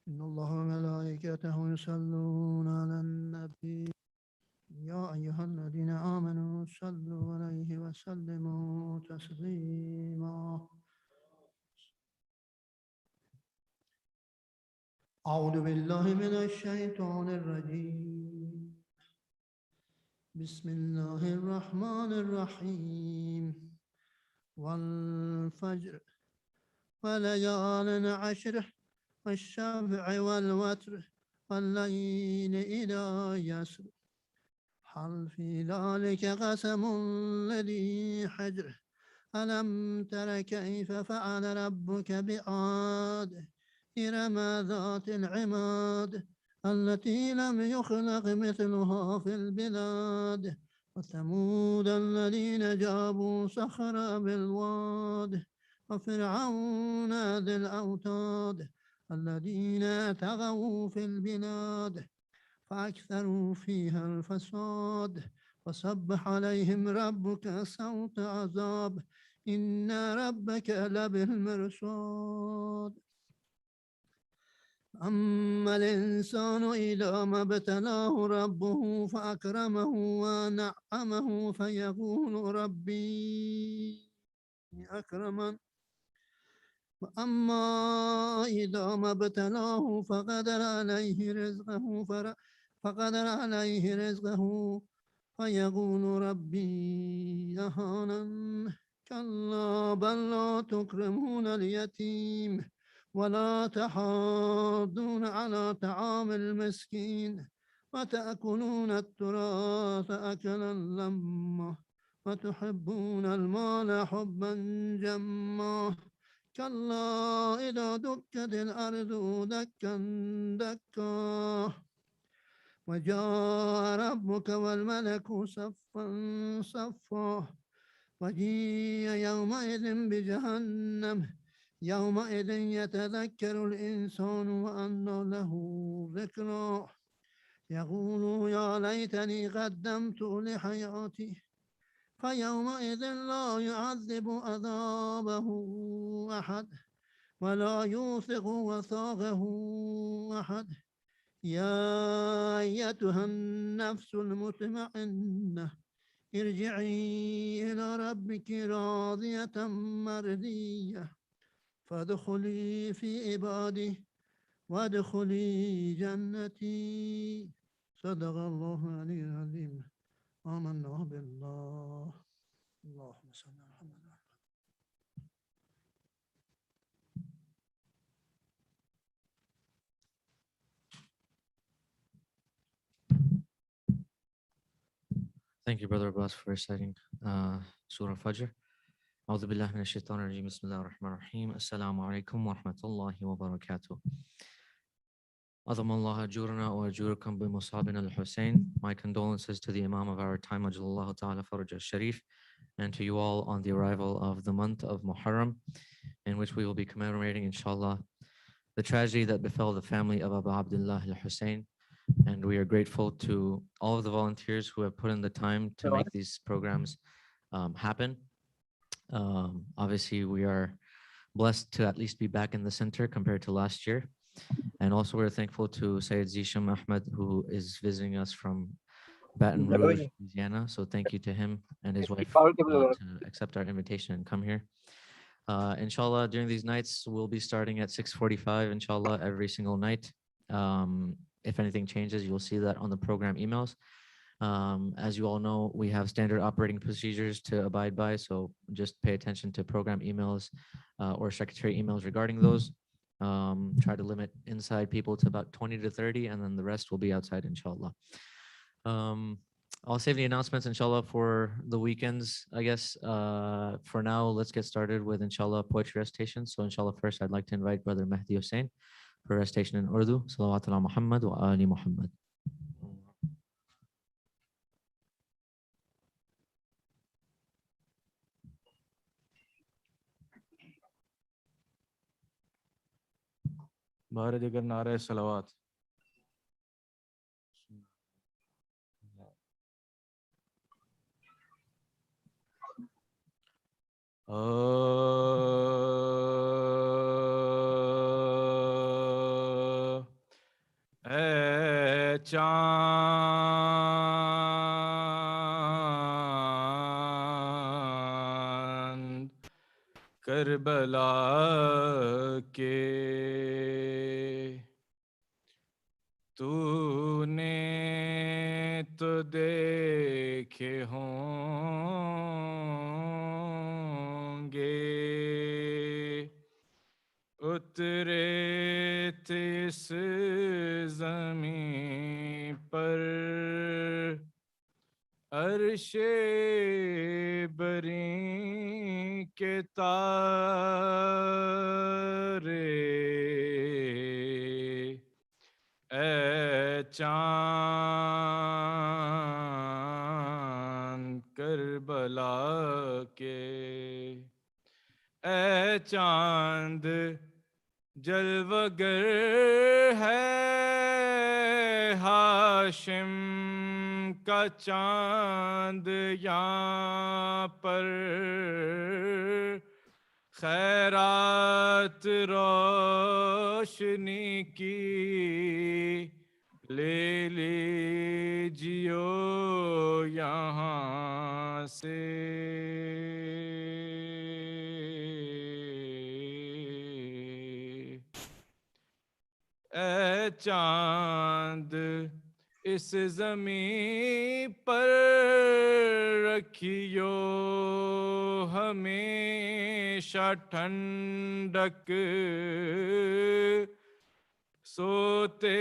إن الله وملائكته يصلون على النبي يا أيها الذين آمنوا صلوا عليه وسلموا تسليما أعوذ بالله من الشيطان الرجيم بسم الله الرحمن الرحيم والفجر وليال عشر والشفع والوتر والليل إذا يسر هل في ذلك قسم لذي حجر ألم تر كيف فعل ربك بعاد إرم ذات العماد التي لم يخلق مثلها في البلاد وثمود الذين جابوا صخر بالواد وفرعون ذي الأوتاد الذين طغوا في البلاد فأكثروا فيها الفساد فصبح عليهم ربك صوت عذاب إن ربك لبالمرصاد أما الإنسان إذا ما ابتلاه ربه فأكرمه ونعمه فيقول ربي أكرمن وأما إذا ما ابتلاه فقدر عليه رزقه فيقول ربي أهانن كلا بل لا تكرمون اليتيم ولا تحاضون على طعام المسكين وتأكلون التراث أكلا لما وتحبون المال حبا جما كلا إذا دكت الأرض دكا دكا وجاء ربك والملك صفا صفا وجيء يومئذ بجهنم يومئذ يتذكر الإنسان وأنى له ذكرى يقول يا ليتني قدمت لحياتي فيومئذ لا يعذب عذابه أحد ولا يوثق وثاقه أحد يا أيتها النفس المطمئنة ارجعي إلى ربك راضية مرضية فادخلي في عبادي وادخلي جنتي صدق الله العلي العظيم آمنا بالله اللهم صل على محمد. Thank you, Brother Abbas, for reciting Surah Fajr. أعوذ بالله من الشيطان الرجيم بسم الله الرحمن الرحيم السلام عليكم ورحمة الله وبركاته عظم الله أجورنا وأجوركم بمصابنا الحسين. My condolences to the Imam of our time, Ajlallahu Ta'ala Faraj al-Sharif, and to you all on the arrival of the month of Muharram, in which we will be commemorating, inshallah, the tragedy that befell the family of Abu Abdullah al-Hussein. And we are grateful to all of the volunteers who have put in the time to make these programs happen. Obviously, we are blessed to at least be back in the center compared to last year. And also we're thankful to Sayyid Zeeshum Ahmed, who is visiting us from Baton Rouge, Louisiana. So thank you to him and his wife to accept our invitation and come here. Inshallah, during these nights, we'll be starting at 6:45, inshallah, every single night. If anything changes, you'll see that on the program emails. As you all know, we have standard operating procedures to abide by, so just pay attention to program emails or secretary emails regarding those. Try to limit inside people to about 20 to 30, and then the rest will be outside, inshallah. I'll save the announcements, inshallah, for the weekends, I guess. For now, let's get started with, inshallah, poetry recitation. So, inshallah, first, I'd like to invite Brother Mahdi Hussein for recitation in Urdu. Salawat ala Muhammad wa ali Muhammad. بارے دیگر نعرہ صلوات. اے چاند کربلا کے تو نے تو دیکھے ہوں گے اترے تھے اس زمین پر عرش بری کے تارے اے چاند کربلا کے اے چاند جلوگر ہے ہاشم کا چاند یہاں پر خیرات روشنی کی لے لیجیو یہاں سے اے چاند اس زمین پر رکھیو ہمیشہ ٹھنڈک سوتے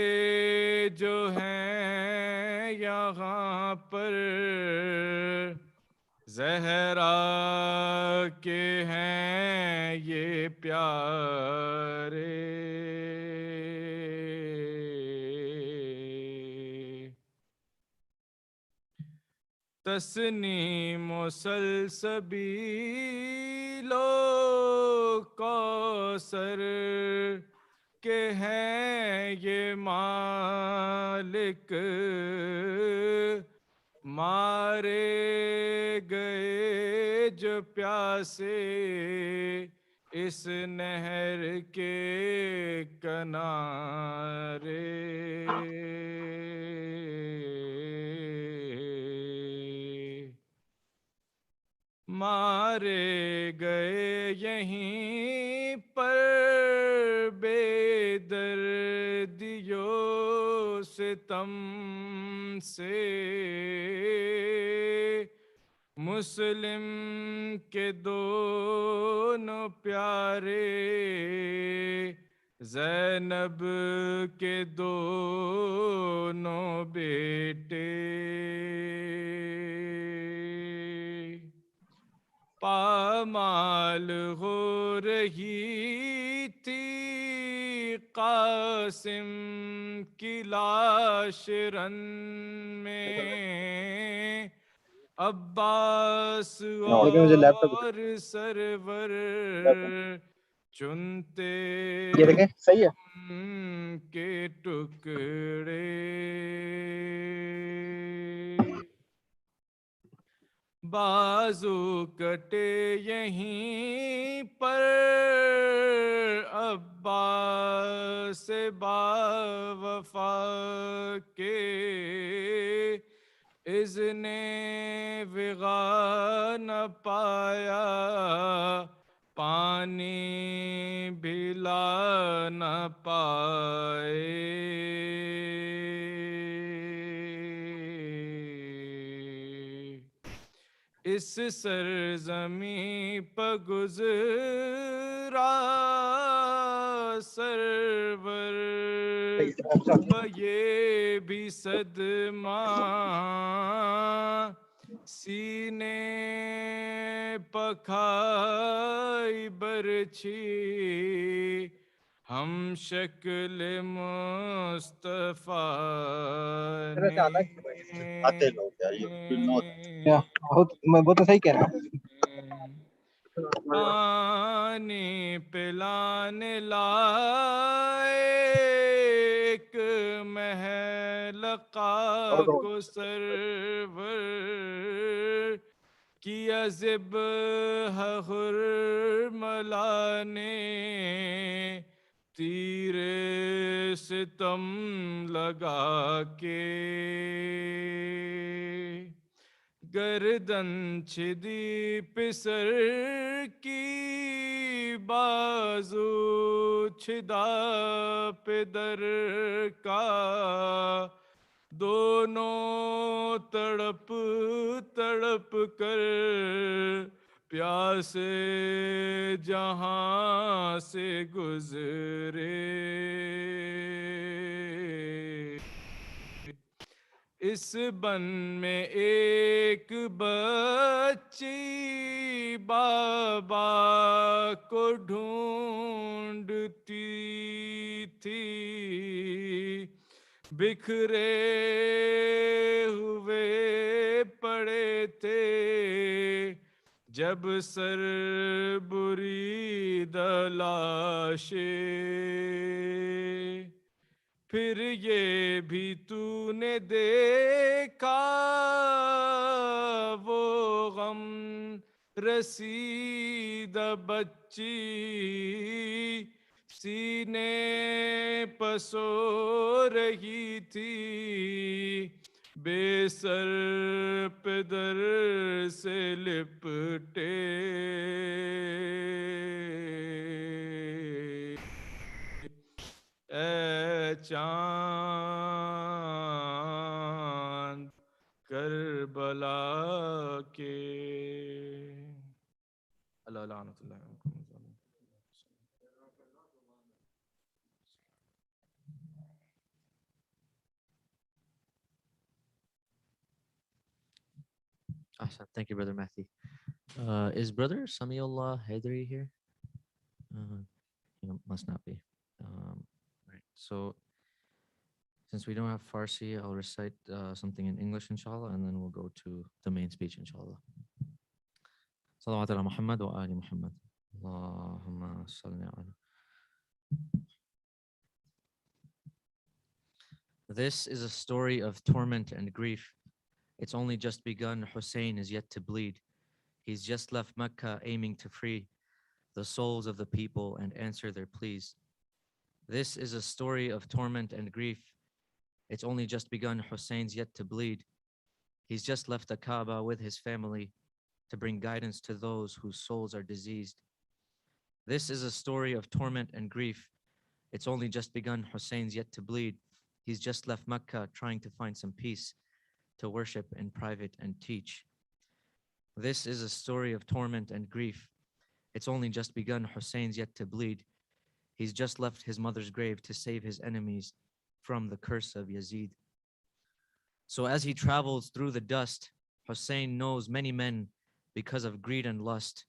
جو ہیں یہاں پر زہرا کے ہیں یہ پیارے تسنیم و سلسبیل و کوثر کے ہیں یہ مالک مارے گئے جو پیاسے اس نہر کے کنارے مارے گئے یہیں پر بے دردیوں ستم سے مسلم کے دونوں پیارے زینب کے دونوں بیٹے پامال ہو رہی تھی قاسم کی لاش رن میں عباس اور سرور چنتے کے ٹکڑے بازو کٹے یہیں پر عباس با وفا کے اذن وغا نہ پایا پانی بھلا نہ پائے اس سرزمین پر گزرا سرور یہ بھی صدمہ سینے پکھائی برچھی ہم شکل مصطفیٰ آتے لوگ میں وہ تو صحیح کہہ رہا ہوں. پانی پلانے لائے ایک محل کو سرور کیا ذبح حرملا نے تیر ستم لگا کے گردن چھدی پسر کی بازو چھدا پدر کا دونوں تڑپ تڑپ کر پیاسے جہاں سے گزرے اس بن میں ایک بچی بابا کو ڈھونڈتی تھی بکھرے ہوئے پڑے تھے جب سر برید لاشیں پھر یہ بھی تو نے دیکھا وہ غم رسیدہ بچی سینے پسو رہی تھی بے سر پدر سے لپٹے اے چاند کربلا کے اللہ لعنت اللہ علیکم. Awesome. Thank you, Brother Mahdi. Is Brother Samiullah Haidari here? Must not be. Right. So, since we don't have Farsi, I'll recite something in English, inshallah, and then we'll go to the main speech, inshallah. Salawat ala Muhammad wa ali Muhammad. Allahumma salli ala. This is a story of torment and grief. It's only just begun. Hussein is yet to bleed. He's just left Mecca aiming to free the souls of the people and answer their pleas. This is a story of torment and grief. It's only just begun. Hussein's yet to bleed. He's just left the Kaaba with his family to bring guidance to those whose souls are diseased. This is a story of torment and grief. It's only just begun. Hussein's yet to bleed. He's just left Mecca trying to find some peace to worship in private and teach. This is a story of torment and grief. It's only just begun. Hussein's yet to bleed. He's just left his mother's grave to save his enemies from the curse of Yazid. So as he travels through the dust, Hussein knows many men, because of greed and lust,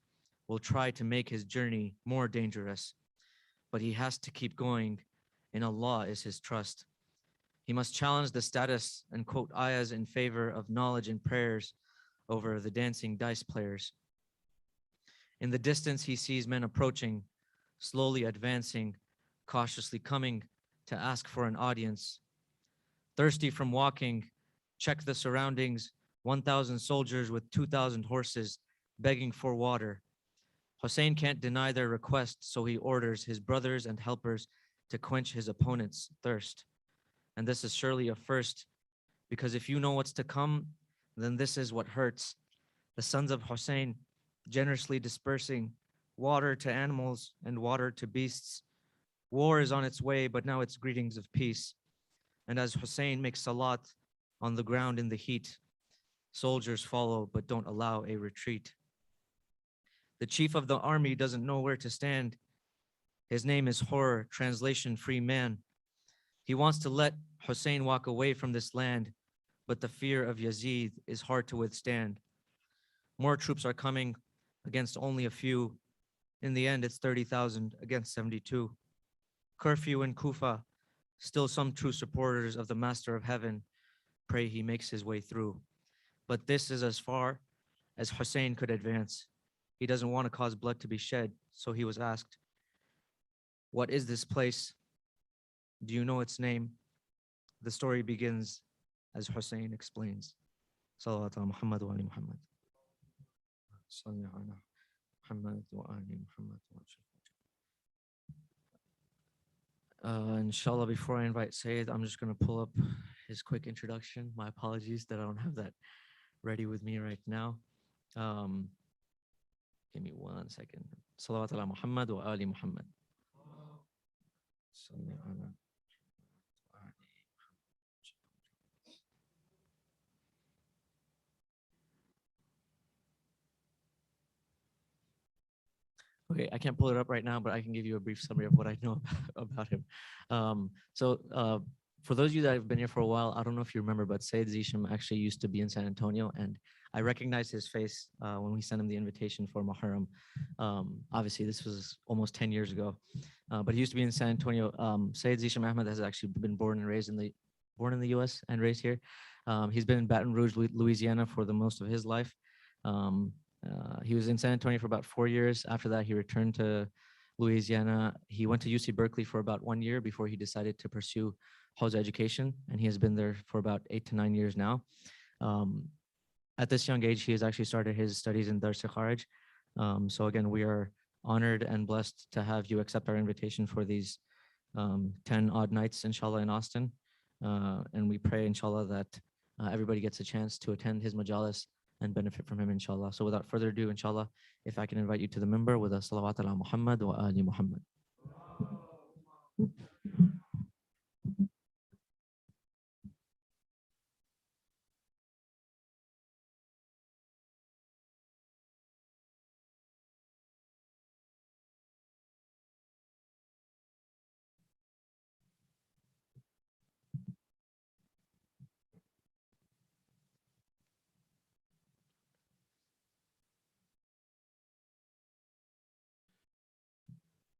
will try to make his journey more dangerous. But he has to keep going. In Allah is his trust. He must challenge the status and quote ayahs in favor of knowledge and prayers over the dancing dice players. In the distance, he sees men approaching, slowly advancing, cautiously coming to ask for an audience. Thirsty from walking, check the surroundings, 1,000 soldiers with 2,000 horses begging for water. Hussein can't deny their request, so he orders his brothers and helpers to quench his opponent's thirst. And this is surely a first, because if you know what's to come, then this is what hurts. The sons of Hussein generously dispersing water to animals and water to beasts. War is on its way, but now it's greetings of peace. And as Hussein makes salat on the ground in the heat, soldiers follow but don't allow a retreat. The chief of the army doesn't know where to stand. His name is Hur, translation, free man. He wants to let Hussein walk away from this land, but the fear of Yazid is hard to withstand. More troops are coming against only a few. In the end, it's 30,000 against 72. Curfew in Kufa, still some true supporters of the Master of Heaven pray he makes his way through. But this is as far as Hussein could advance. He doesn't want to cause blood to be shed, so he was asked, "What is this place? Do you know its name?" The story begins as Hussein explains. Salawat ala Muhammad wa ali Muhammad. Salli ala Muhammad wa ali Muhammad wa inshallah, before I invite Sayyid, I'm just going to pull up his quick introduction. My apologies that I don't have that ready with me right now. Give me 1 second. Salawat ala Muhammad wa ali Muhammad. Salli ala Okay, I can't pull it up right now, but I can give you a brief summary of what I know about him. For those of you that have been here for a while, I don't know if you remember, but Sayyid Zeeshum actually used to be in San Antonio, and I recognized his face when we sent him the invitation for Muharram. Obviously, this was almost 10 years ago, but he used to be in San Antonio. Sayyid Zeeshum Ahmed has actually been born in the U.S. and raised here. He's been in Baton Rouge, Louisiana, for the most of his life. He was in San Antonio for about 4 years. After that, he returned to Louisiana. He went to UC Berkeley for about 1 year before he decided to pursue Hawza education, and he has been there for about 8 to 9 years now. At this young age, he has actually started his studies in Dars Kharaj. So again, we are honored and blessed to have you accept our invitation for these 10 odd nights, inshallah, in Austin. And we pray, inshallah, that everybody gets a chance to attend his majalis and benefit from him, inshallah. So without further ado, inshallah, if I can invite you to the member with a salawat ala Muhammad wa ali Muhammad.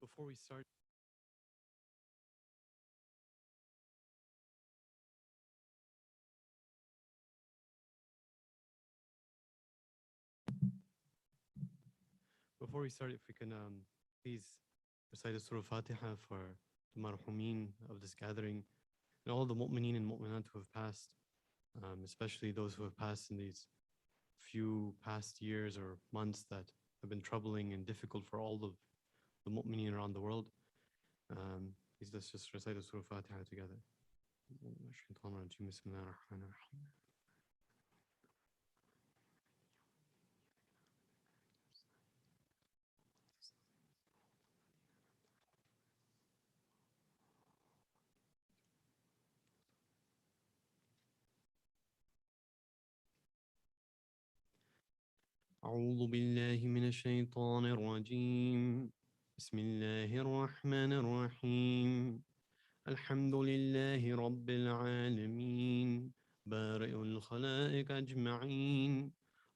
Before we start, if we can please recite the Surah Fatiha for the marhumin of this gathering and all the mu'mineen and mu'minat who have passed, especially those who have passed in these few past years or months that have been troubling and difficult for all of the mu'mineen around the world. Please let's just recite the Surah Fatiha together. أعوذ بالله من الشيطان الرجيم. بسم الله الرحمن الرحيم. الحمد لله رب العالمين بارئ الخلائق أجمعين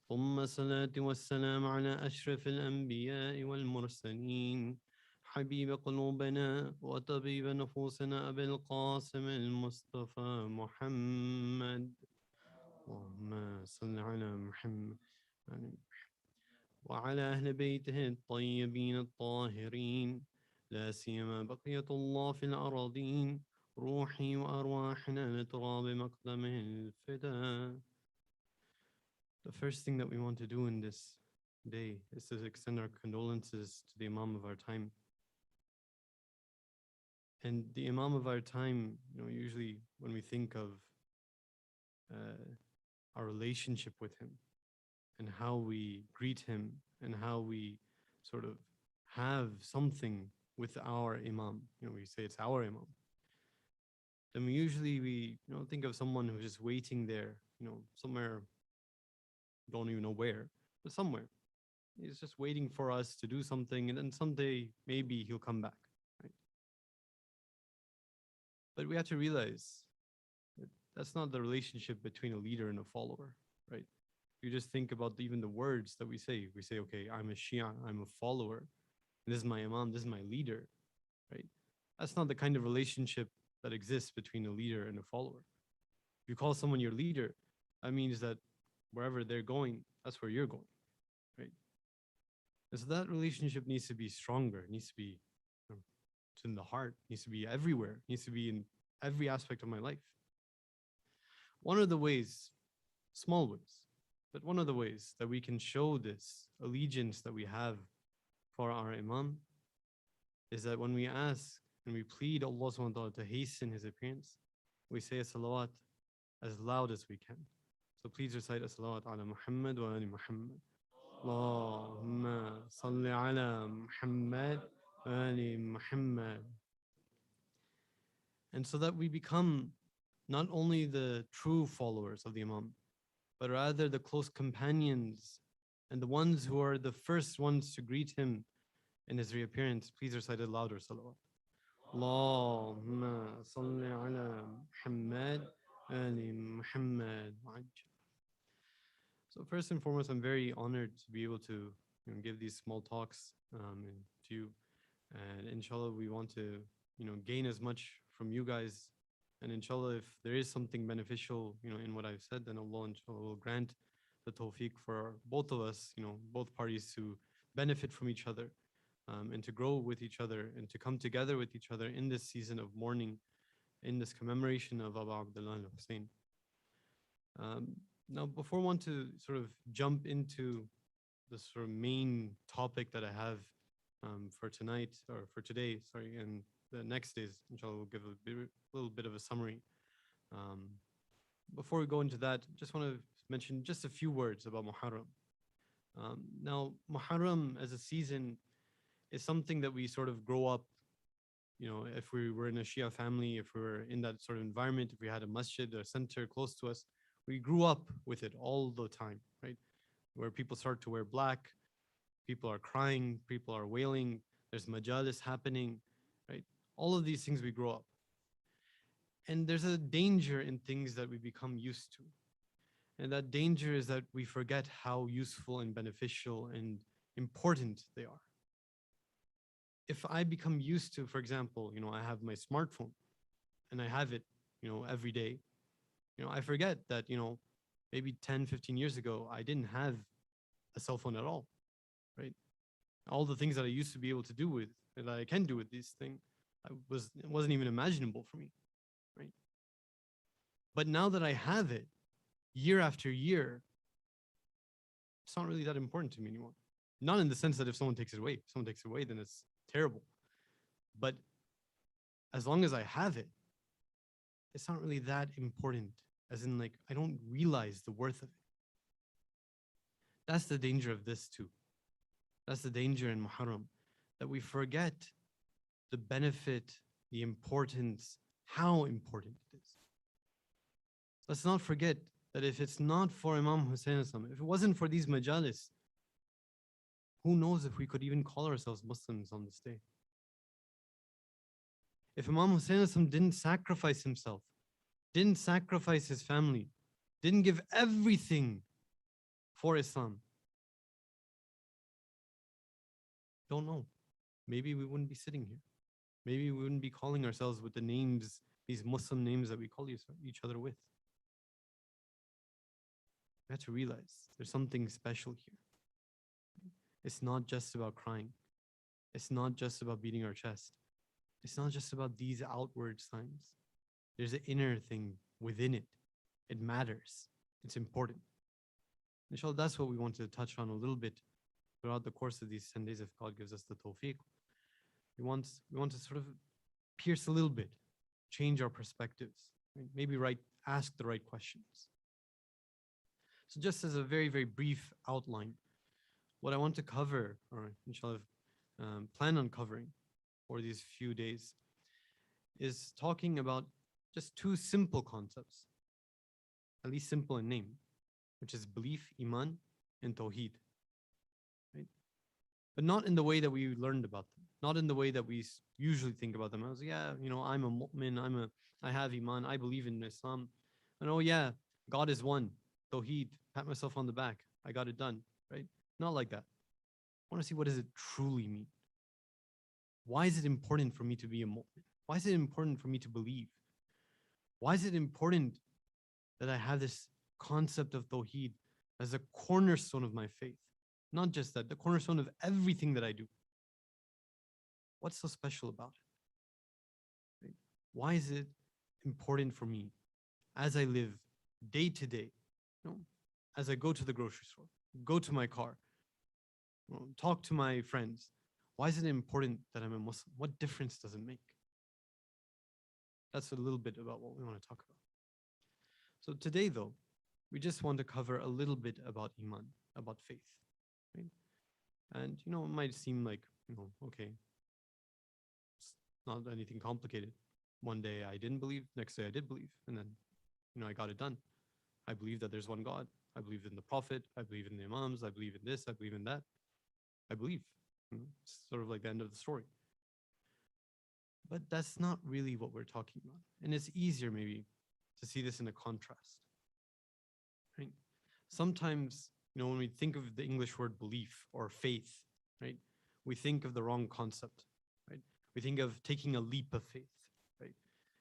ثم الصلاة والسلام على أشرف الأنبياء والمرسلين حبيب قلوبنا وطبيب نفوسنا أبي القاسم المصطفى محمد اللهم صل على محمد وعلى أهل بيته الطيبين الطاهرين لا سيما بقية الله في الأراضين روحي وأرواحنا لتراب مقدمه الفداء. The first thing that we want to do in this day is to extend our condolences to the Imam of our time. And the Imam of our time, usually when we think of our relationship with him and how we greet him and how we sort of have something with our Imam, we say it's our Imam. Then we think of someone who's just waiting there, somewhere, don't even know where, but somewhere. He's just waiting for us to do something, and then someday maybe he'll come back. But we have to realize that that's not the relationship between a leader and a follower, right? You just think about even the words that we say. We say, okay, I'm a Shia, I'm a follower. This is my Imam, this is my leader, right? That's not the kind of relationship that exists between a leader and a follower. If you call someone your leader, that means that wherever they're going, that's where you're going, right? And so that relationship needs to be stronger, needs to be it's in the heart, needs to be everywhere, needs to be in every aspect of my life. One of the ways, small ways, but one of the ways that we can show this allegiance that we have for our Imam is that when we ask and we plead Allah subhanahu wa ta'ala to hasten his appearance, we say a salawat as loud as we can. So please recite a salawat ala Muhammad wa ali Muhammad. Allahumma salli ala Muhammad wa ali Muhammad. And so that we become not only the true followers of the Imam, but rather the close companions and the ones who are the first ones to greet him in his reappearance. Please recite it louder, salawat. Allahumma salli ala Muhammad ali Muhammad. So first and foremost, I'm very honored to be able to give these small talks to you. And inshallah, we want to gain as much from you guys. And inshallah, if there is something beneficial in what I've said, then Allah inshallah will grant the tawfiq for both of us, both parties to benefit from each other. And to grow with each other and to come together with each other in this season of mourning, in this commemoration of Abu Abdullah al-Hussein. Now, before I want to sort of jump into the sort of main topic that I have for tonight, or for today, sorry, and the next days, inshallah, we'll give a little bit of a summary. Before we go into that, just want to mention just a few words about Muharram. Now, Muharram as a season is something that we sort of grow up, if we were in a Shia family, if we were in that sort of environment, if we had a masjid or center close to us, we grew up with it all the time, right? Where people start to wear black, people are crying, people are wailing, there's majalis happening, right? All of these things we grow up. And there's a danger in things that we become used to. And that danger is that we forget how useful and beneficial and important they are. If I become used to, for example, I have my smartphone and I have it, every day, I forget that, maybe 10, 15 years ago, I didn't have a cell phone at all, right? All the things that I used to be able to do with, that I can do with this thing, it wasn't even imaginable for me, right? But now that I have it, year after year, it's not really that important to me anymore. Not in the sense that if someone takes it away, then it's terrible. But as long as I have it, it's not really that important, as in like, I don't realize the worth of it. That's the danger of this too. That's the danger in Muharram, that we forget the benefit, the importance, how important it is. Let's not forget that if it's not for Imam Hussein, if it wasn't for these majalis, who knows if we could even call ourselves Muslims on this day? If Imam Hussein didn't sacrifice himself, didn't sacrifice his family, didn't give everything for Islam, don't know. Maybe we wouldn't be sitting here. Maybe we wouldn't be calling ourselves with the names, these Muslim names that we call each other with. We have to realize there's something special here. It's not just about crying. It's not just about beating our chest. It's not just about these outward signs. There's an inner thing within it. It matters. It's important. Inshallah, that's what we want to touch on a little bit throughout the course of these 10 days, if God gives us the tawfiq. We want to sort of pierce a little bit, change our perspectives, right? Maybe ask the right questions. So just as a very, very brief outline, what I want to cover, or inshallah, plan on covering for these few days, is talking about just two simple concepts, at least simple in name, which is belief, iman, and tawheed, right? But not in the way that we learned about them. not in the way that we usually think about them. I was, yeah, I'm a mu'min, I have iman, I believe in Islam. And oh yeah, God is one. Tawheed, pat myself on the back. I got it done, right? Not like that. I want to see, what does it truly mean? Why is it important for me to be a mu'min? Why is it important for me to believe? Why is it important that I have this concept of Tawheed as a cornerstone of my faith? Not just that, the cornerstone of everything that I do. What's so special about it? Right? Why is it important for me as I live day to day? As I go to the grocery store, go to my car, talk to my friends. Why is it important that I'm a Muslim? What difference does it make? That's a little bit about what we want to talk about. So today, though, we just want to cover a little bit about Iman, about faith. Right? And, it might seem like, okay, it's not anything complicated. One day I didn't believe, next day I did believe, and then, I got it done. I believe that there's one God. I believe in the Prophet. I believe in the Imams. I believe in this. I believe in that. I believe. It's sort of like the end of the story. But that's not really what we're talking about. And it's easier maybe to see this in a contrast. Right? Sometimes, when we think of the English word belief or faith, right, we think of the wrong concept. Right? We think of taking a leap of faith. Right?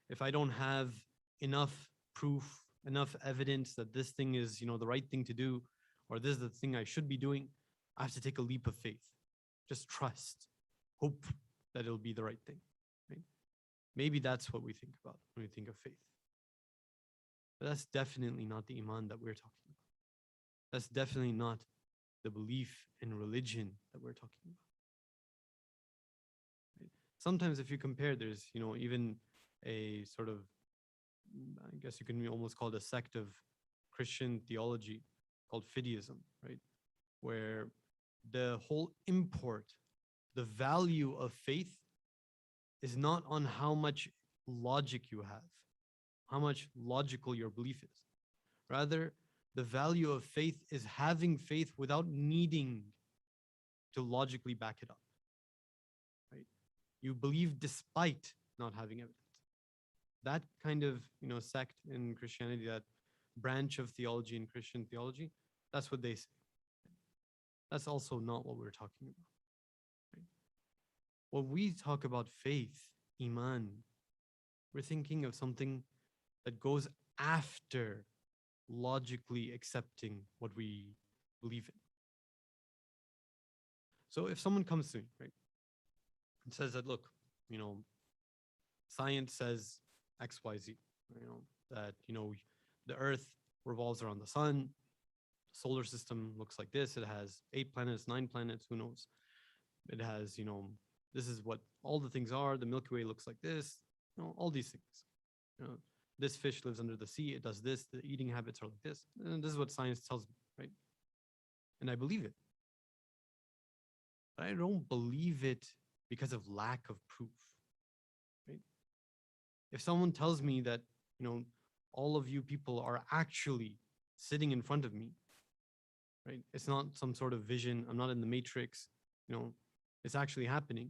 If I don't have enough proof, enough evidence that this thing is, the right thing to do, or this is the thing I should be doing, I have to take a leap of faith. Just trust, hope that it'll be the right thing. Right? Maybe that's what we think about when we think of faith. But that's definitely not the Iman that we're talking about. That's definitely not the belief in religion that we're talking about. Right? Sometimes if you compare, there's, even a sort of, I guess you can almost call it a sect of Christian theology called fideism, right? Where the whole import, the value of faith is not on how much logic you have, how much logical your belief is. Rather, the value of faith is having faith without needing to logically back it up. Right? You believe despite not having evidence. That kind of, sect in Christianity, that branch of theology in Christian theology, that's what they say. That's also not what we're talking about. Right? When we talk about faith, Iman, we're thinking of something that goes after logically accepting what we believe in. So if someone comes to me, right, and says that, look, science says X, Y, Z, that, the earth revolves around the sun, solar system looks like this, it has 8 planets, 9 planets, who knows? It has, this is what all the things are, the Milky Way looks like this, all these things. This fish lives under the sea, it does this, the eating habits are like this, and this is what science tells me, right? And I believe it. But I don't believe it because of lack of proof, right? If someone tells me that, all of you people are actually sitting in front of me, right? It's not some sort of vision. I'm not in the matrix, it's actually happening.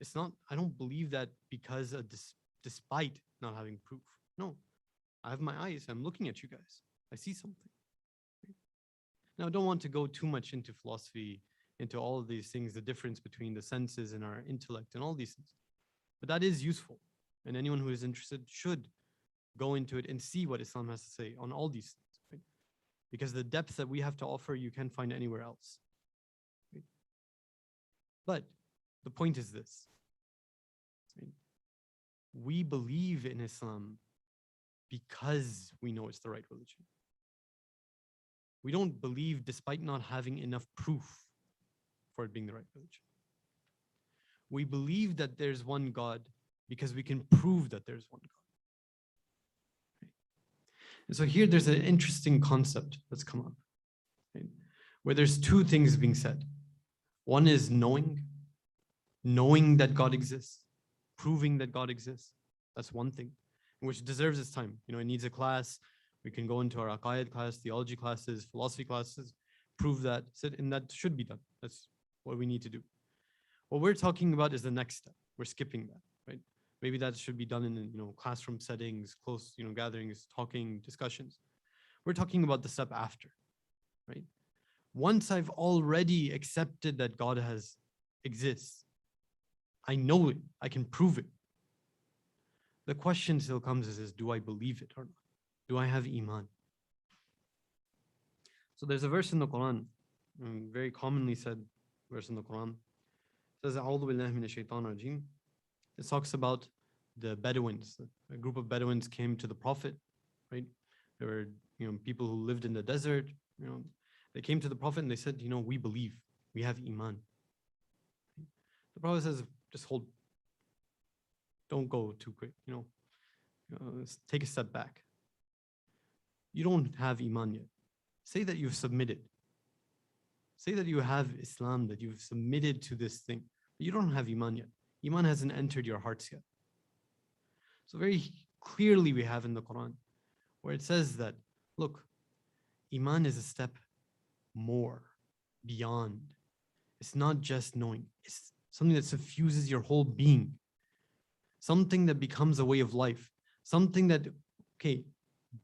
It's not, I don't believe that because of despite not having proof. No, I have my eyes. I'm looking at you guys. I see something. Right? Now, I don't want to go too much into philosophy, into all of these things, the difference between the senses and our intellect and all these things. But that is useful. And anyone who is interested should go into it and see what Islam has to say on all these things, right? Because the depth that we have to offer, you can't find anywhere else. Right? But the point is this. Right? We believe in Islam because we know it's the right religion. We don't believe despite not having enough proof for it being the right religion. We believe that there's one God because we can prove that there's one God. Right? And so here there's an interesting concept that's come up, right? Where there's two things being said. One is knowing that God exists, proving that God exists. That's one thing, which deserves its time. It needs a class. We can go into our aqaid class, theology classes, philosophy classes, prove that, and that should be done. That's what we need to do. What we're talking about is the next step. We're skipping that, right? Maybe that should be done in, classroom settings, close, gatherings, talking, discussions. We're talking about the step after, right? Once I've already accepted that God exists, I know it, I can prove it. The question still comes is do I believe it or not? Do I have iman? So there's a verse in the Quran, very commonly said verse in the Quran. It says, "A'udhu billahi minash shaitanir rajim." It talks about the Bedouins. A group of Bedouins came to the Prophet, right? There were, people who lived in the desert. They came to the Prophet and they said, we believe, we have iman. The Prophet says, just hold, don't go too quick. Take a step back. You don't have iman yet. Say that you've submitted. Say that you have Islam, that you've submitted to this thing. But you don't have iman yet. Iman hasn't entered your hearts yet. So very clearly we have in the Quran where it says that, look, iman is a step more, beyond. It's not just knowing. It's something that suffuses your whole being. Something that becomes a way of life. Something that, okay,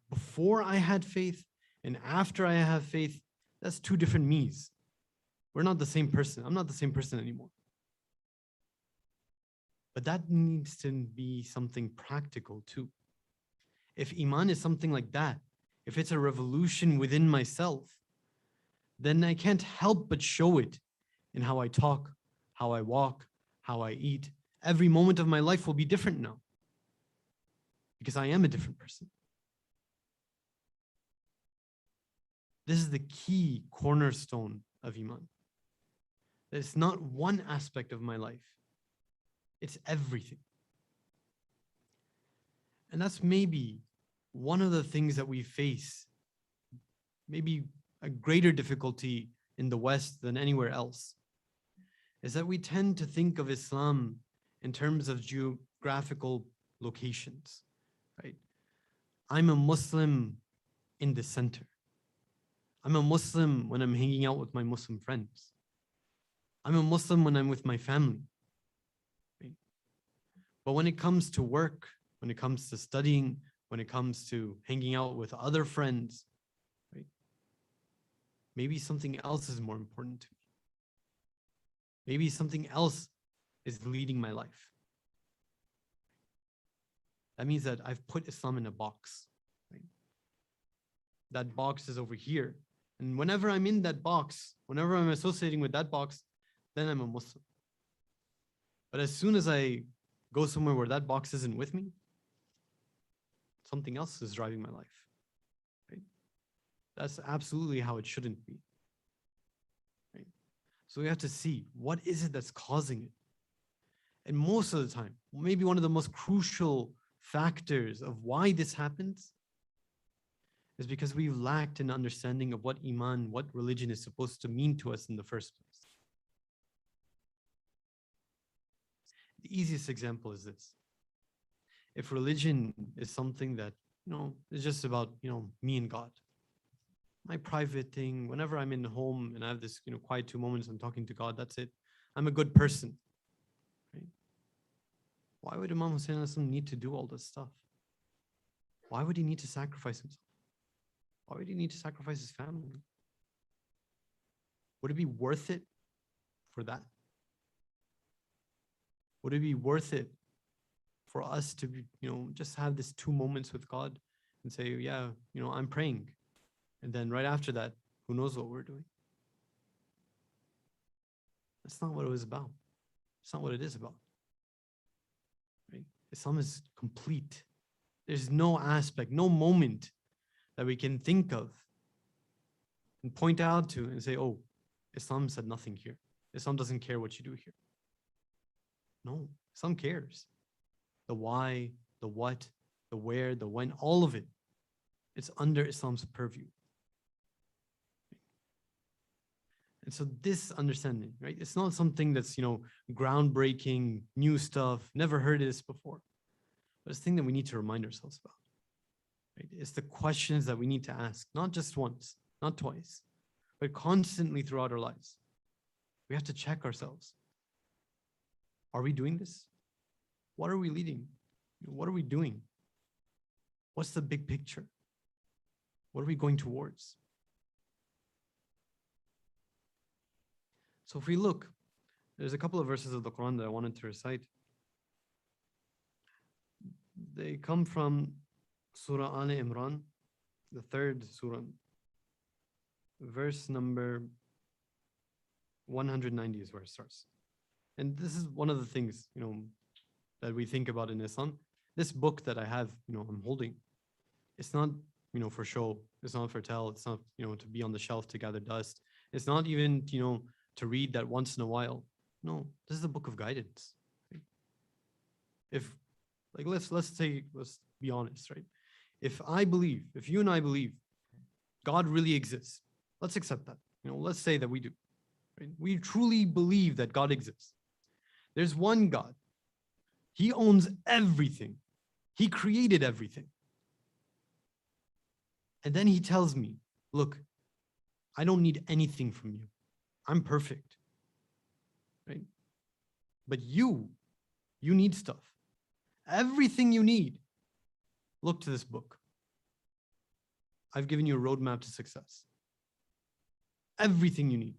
before I had faith and after I have faith, that's two different me's. We're not the same person. I'm not the same person anymore. But that needs to be something practical too. If iman is something like that, if it's a revolution within myself, then I can't help but show it in how I talk, how I walk, how I eat. Every moment of my life will be different now because I am a different person. This is the key cornerstone of iman. It's not one aspect of my life. It's everything. And that's maybe one of the things that we face, maybe a greater difficulty in the West than anywhere else, is that we tend to think of Islam in terms of geographical locations, right? I'm a Muslim in the center. I'm a Muslim when I'm hanging out with my Muslim friends. I'm a Muslim when I'm with my family. Right? But when it comes to work, when it comes to studying, when it comes to hanging out with other friends, right? Maybe something else is more important to me. Maybe something else is leading my life. That means that I've put Islam in a box. Right? That box is over here. And whenever I'm in that box, whenever I'm associating with that box, then I'm a Muslim. But as soon as I go somewhere where that box isn't with me, something else is driving my life. Right? That's absolutely how it shouldn't be. Right? So we have to see what is it that's causing it. And most of the time, maybe one of the most crucial factors of why this happens is because we've lacked an understanding of what iman, what religion is supposed to mean to us in the first place. The easiest example is this. If religion is something that, is just about, me and God, my private thing, whenever I'm in home and I have this, quiet 2 moments, I'm talking to God, that's it. I'm a good person. Right? Why would Imam Hussein need to do all this stuff? Why would he need to sacrifice himself? Why would he need to sacrifice his family? Would it be worth it for that? Would it be worth it for us to, just have this 2 moments with God and say, yeah, I'm praying. And then right after that, who knows what we're doing? That's not what it was about. It's not what it is about. Right? Islam is complete. There's no aspect, no moment that we can think of and point out to and say, oh, Islam said nothing here. Islam doesn't care what you do here. No, Islam cares. The why, the what, the where, the when, all of it. It's under Islam's purview. And so this understanding, right? It's not something that's, groundbreaking, new stuff, never heard this before. But it's a thing that we need to remind ourselves about. Right? It's the questions that we need to ask, not just once, not twice, but constantly throughout our lives. We have to check ourselves. Are we doing this? What are we leading? What are we doing? What's the big picture? What are we going towards? So if we look, there's a couple of verses of the Quran that I wanted to recite. They come from Surah Al Imran, the 3rd surah, verse number 190 is where it starts. And this is one of the things, that we think about in Islam. This book that I have, I'm holding, it's not, for show. It's not for tell. It's not, to be on the shelf to gather dust. It's not even, to read that once in a while. No, this is a book of guidance. Right? If, let's be honest, right? If you and I believe God really exists, let's accept that. Let's say that we do. Right? We truly believe that God exists. There's one God. He owns everything. He created everything. And then he tells me, look, I don't need anything from you. I'm perfect. Right? But you need stuff. Everything you need. Look to this book. I've given you a roadmap to success. Everything you need.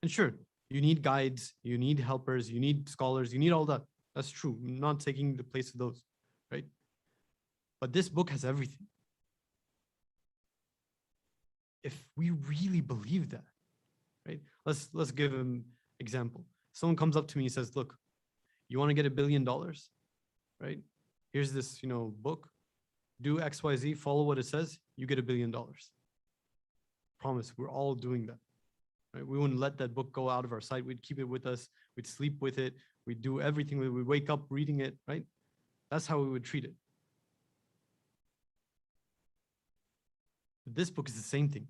And sure, you need guides, you need helpers, you need scholars, you need all that. That's true. I'm not taking the place of those, right? But this book has everything. If we really believe that, right? Let's give an example. Someone comes up to me and says, look, you want to get $1 billion, right? Here's this, book. Do X, Y, Z, follow what it says, you get $1 billion. Promise, we're all doing that. Right? We wouldn't let that book go out of our sight. We'd keep it with us. We'd sleep with it. We'd do everything. We'd wake up reading it, right? That's how we would treat it. But this book is the same thing.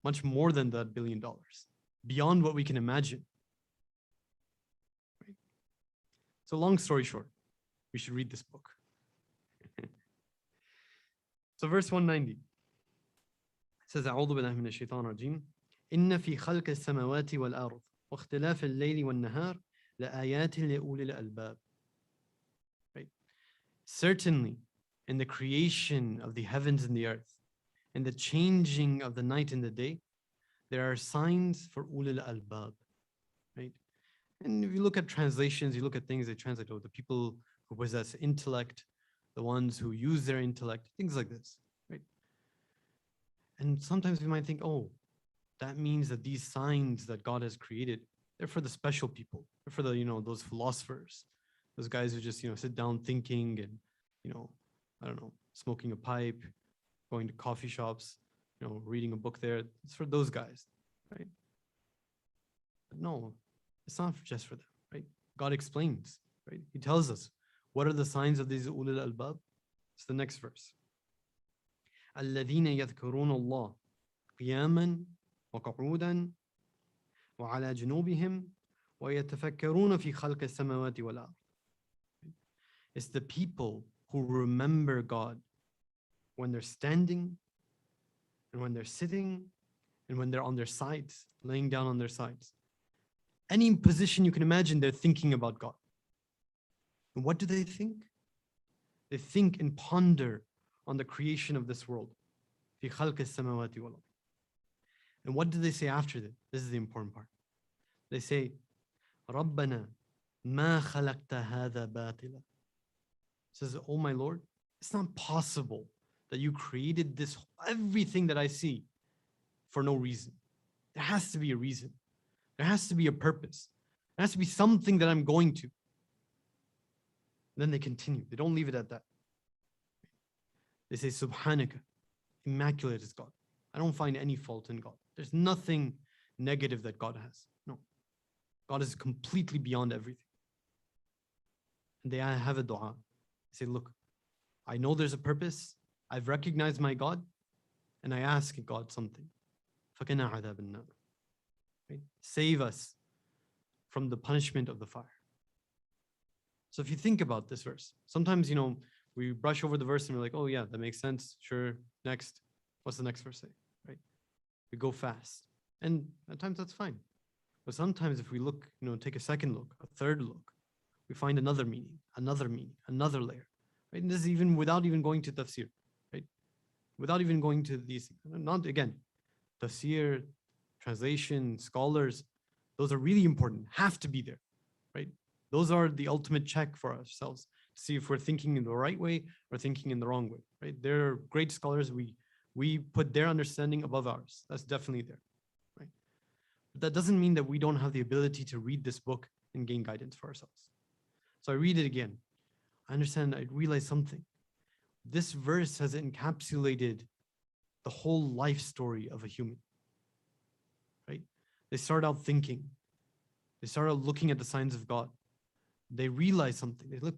Much more than that $1 billion. Beyond what we can imagine. Right? So long story short, we should read this book. So verse 190. It says, أعوذ بالله من الشيطان الرجيم. إن في خلق السماوات والأرض واختلاف الليل والنهار لآيات لأولي الألباب. Right? Certainly, in the creation of the heavens and the earth, and the changing of the night and the day, there are signs for ulil albab. Right? And if you look at translations, you look at things they translate, the people who possess intellect, the ones who use their intellect, things like this, right? And sometimes we might think, oh, that means that these signs that God has created, they're for the special people. They're for the, those philosophers, those guys who just, sit down thinking and, I don't know, smoking a pipe, going to coffee shops, reading a book there. It's for those guys, right? But no, it's not just for them, right? God explains, right? He tells us, what are the signs of these ulul albab? It's the next verse. الذين يذكرون الله قياما وقعودا وعلى جنوبهم ويتفكرون في خلق السماوات والأرض. It's the people who remember God when they're standing and when they're sitting and when they're on their sides, laying down on their sides. Any position you can imagine, they're thinking about God. And what do they think? They think and ponder on the creation of this world. في خلق السماوات والأرض. And what do they say after that? This is the important part. They say, رَبَّنَا مَا خَلَقْتَ هَذَا بَاطِلًا. Says, oh my Lord, it's not possible that you created this, everything that I see, for no reason. There has to be a reason. There has to be a purpose. There has to be something that I'm going to. Then they continue. They don't leave it at that. They say, Subhanaka, immaculate is God. I don't find any fault in God. There's nothing negative that God has. No. God is completely beyond everything. And they have a dua. They say, look, I know there's a purpose. I've recognized my God, and I ask God something. فَقِنَا عَذَابَ النَّارِ. Right? Save us from the punishment of the fire. So if you think about this verse, sometimes, we brush over the verse and we're like, oh yeah, that makes sense. Sure. Next. What's the next verse say? Right? We go fast. And at times that's fine. But sometimes if we look, take a second look, a third look, we find another meaning, another layer. Right? And this is even without even going to tafsir, right? Without even going to these, not again, tafsir, translation, scholars, those are really important, have to be there, right? Those are the ultimate check for ourselves to see if we're thinking in the right way or thinking in the wrong way, right? They're great scholars. We put their understanding above ours. That's definitely there, right? But that doesn't mean that we don't have the ability to read this book and gain guidance for ourselves. So I read it again. I understand, I realize something. This verse has encapsulated the whole life story of a human, right? They start out thinking. They start out looking at the signs of God. They realize something. They look,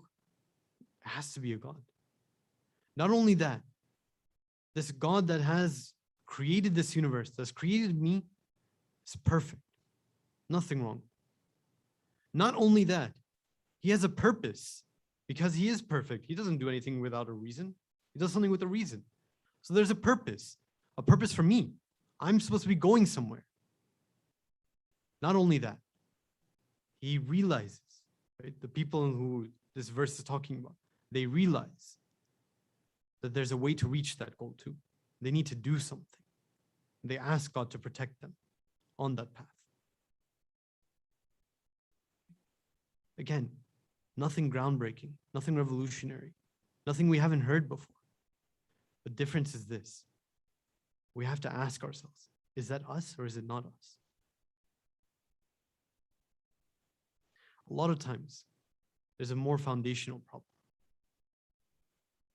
it has to be a God. Not only that, this God that has created this universe, that's created me, is perfect. Nothing wrong. Not only that, he has a purpose because he is perfect. He doesn't do anything without a reason. He does something with a reason. So there's a purpose for me. I'm supposed to be going somewhere. Not only that, he realizes, right? The people who this verse is talking about, they realize that there's a way to reach that goal too. They need to do something. They ask God to protect them on that path. Again, nothing groundbreaking, nothing revolutionary, nothing we haven't heard before. The difference is this. We have to ask ourselves, is that us or is it not us? A lot of times, there's a more foundational problem.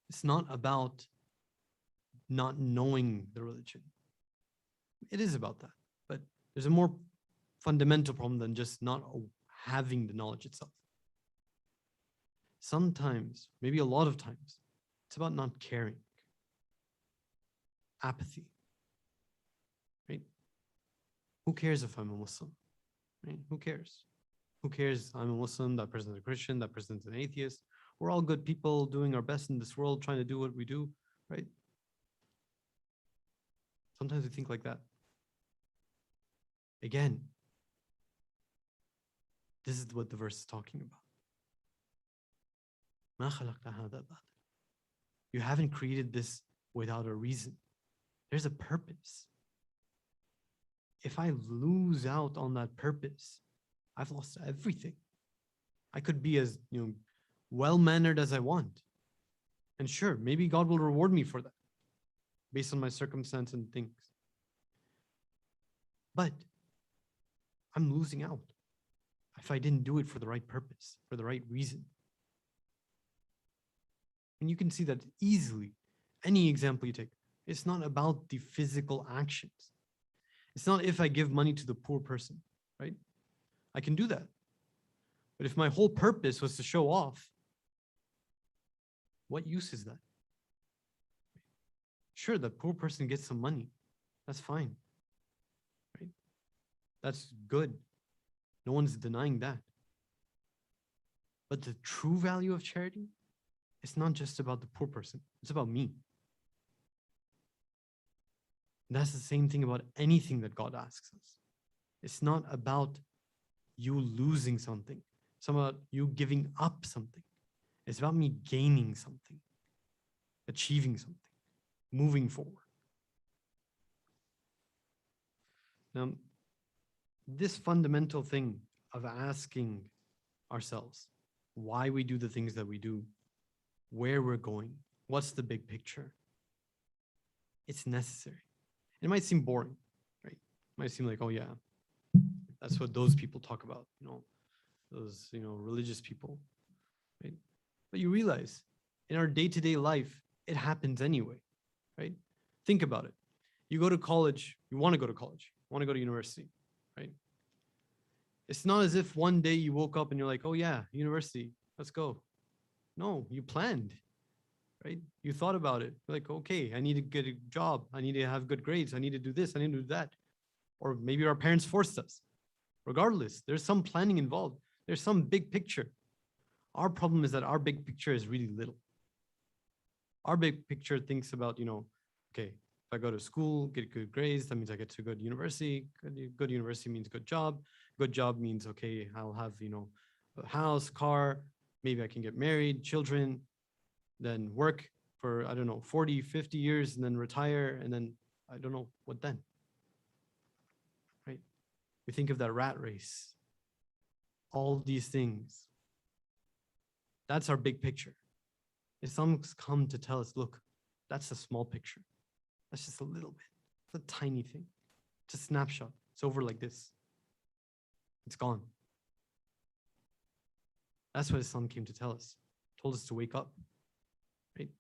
It's not about not knowing the religion. It is about that, but there's a more fundamental problem than just not having the knowledge itself. Sometimes, maybe a lot of times, it's about not caring. Apathy, right? Who cares if I'm a Muslim, right? Who cares? Who cares? I'm a Muslim, that person's a Christian, that person's an atheist. We're all good people doing our best in this world, trying to do what we do, right? Sometimes we think like that. Again, this is what the verse is talking about. You haven't created this without a reason. There's a purpose. If I lose out on that purpose, I've lost everything. I could be as well-mannered as I want. And sure, maybe God will reward me for that based on my circumstance and things. But I'm losing out if I didn't do it for the right purpose, for the right reason. And you can see that easily. Any example you take, it's not about the physical actions. It's not if I give money to the poor person, right? I can do that. But if my whole purpose was to show off, what use is that? Sure, that poor person gets some money. That's fine, right? That's good. No one's denying that. But the true value of charity, it's not just about the poor person. It's about me. And that's the same thing about anything that God asks us. It's not about you losing something. It's about you giving up something. It's about me gaining something, achieving something, moving forward. Now, this fundamental thing of asking ourselves why we do the things that we do, where we're going, what's the big picture, it's necessary. It might seem boring, right? It might seem like, oh yeah, that's what those people talk about, those, religious people, right? But you realize in our day-to-day life, it happens anyway, right? Think about it. You go to college, you want to go to college, you want to go to university, right? It's not as if one day you woke up and you're like, oh yeah, university, let's go. No, you planned, right? You thought about it. You're like, okay, I need to get a job. I need to have good grades. I need to do this. I need to do that. Or maybe our parents forced us. Regardless, there's some planning involved. There's some big picture. Our problem is that our big picture is really little. Our big picture thinks about, okay, if I go to school, get good grades, that means I get to a good university. Good university means good job. Good job means, okay, I'll have, a house, car, maybe I can get married, children, then work for, I don't know, 40, 50 years, and then retire, and then I don't know what then, right? We think of that rat race, all these things. That's our big picture. Islam's come to tell us, look, that's a small picture. That's just a little bit. It's a tiny thing. It's a snapshot. It's over like this. It's gone. That's what Islam came to tell us. Told us to wake up, right?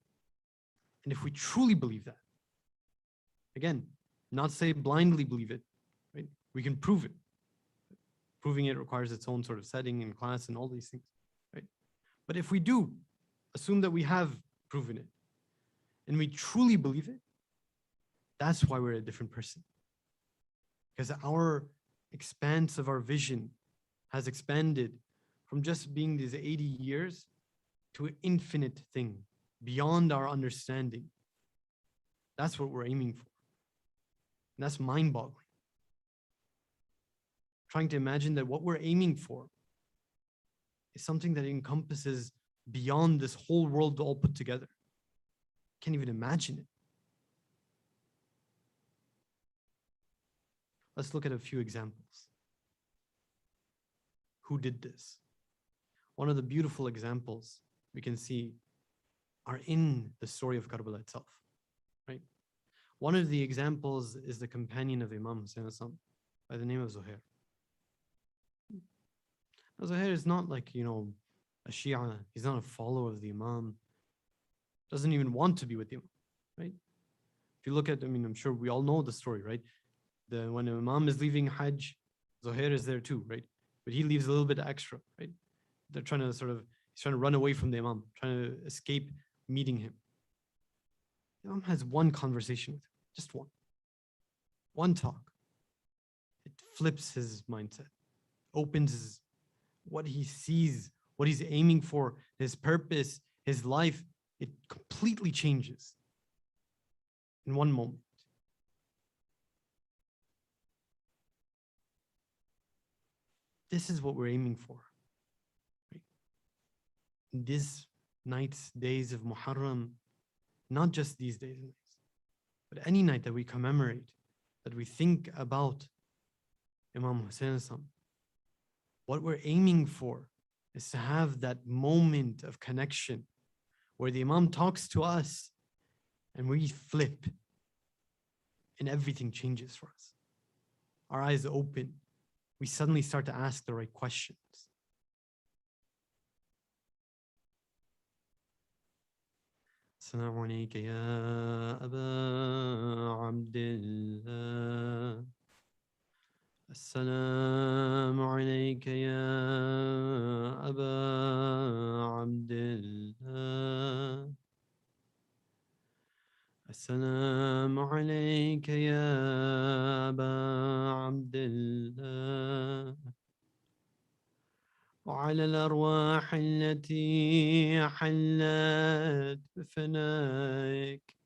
And if we truly believe that, again, not say blindly believe it, right? We can prove it. Proving it requires its own sort of setting in class and all these things, right? But if we do assume that we have proven it and we truly believe it, that's why we're a different person. Because our expanse of our vision has expanded from just being these 80 years to an infinite thing beyond our understanding. That's what we're aiming for. And that's mind-boggling. Trying to imagine that what we're aiming for is something that encompasses beyond this whole world all put together. Can't even imagine it. Let's look at a few examples. Who did this? One of the beautiful examples we can see are in the story of Karbala itself, right? One of the examples is the companion of Imam Hussein by the name of Zuhair. Now, Zuhair is not like, a Shia. He's not a follower of the Imam. Doesn't even want to be with the Imam, right? If you look at, I'm sure we all know the story, right? When the Imam is leaving Hajj, Zuhair is there too, right? But he leaves a little bit extra, right? They're trying to he's trying to run away from the Imam, trying to escape meeting him. The Imam has one conversation with him, just one. One talk. It flips his mindset, opens what he sees, what he's aiming for, his purpose, his life. It completely changes in one moment. This is what we're aiming for. Right? These nights, days of Muharram, not just these days and nights, but any night that we commemorate, that we think about Imam Hussein, what we're aiming for is to have that moment of connection where the Imam talks to us and we flip and everything changes for us. Our eyes open. We suddenly start to ask the right questions. Assalamu alayka ya Aba Abdillah. Assalamu alayka ya Aba Abdillah. السلام عليك يا أبا عبد الله وعلى الأرواح التي حلت بفنائك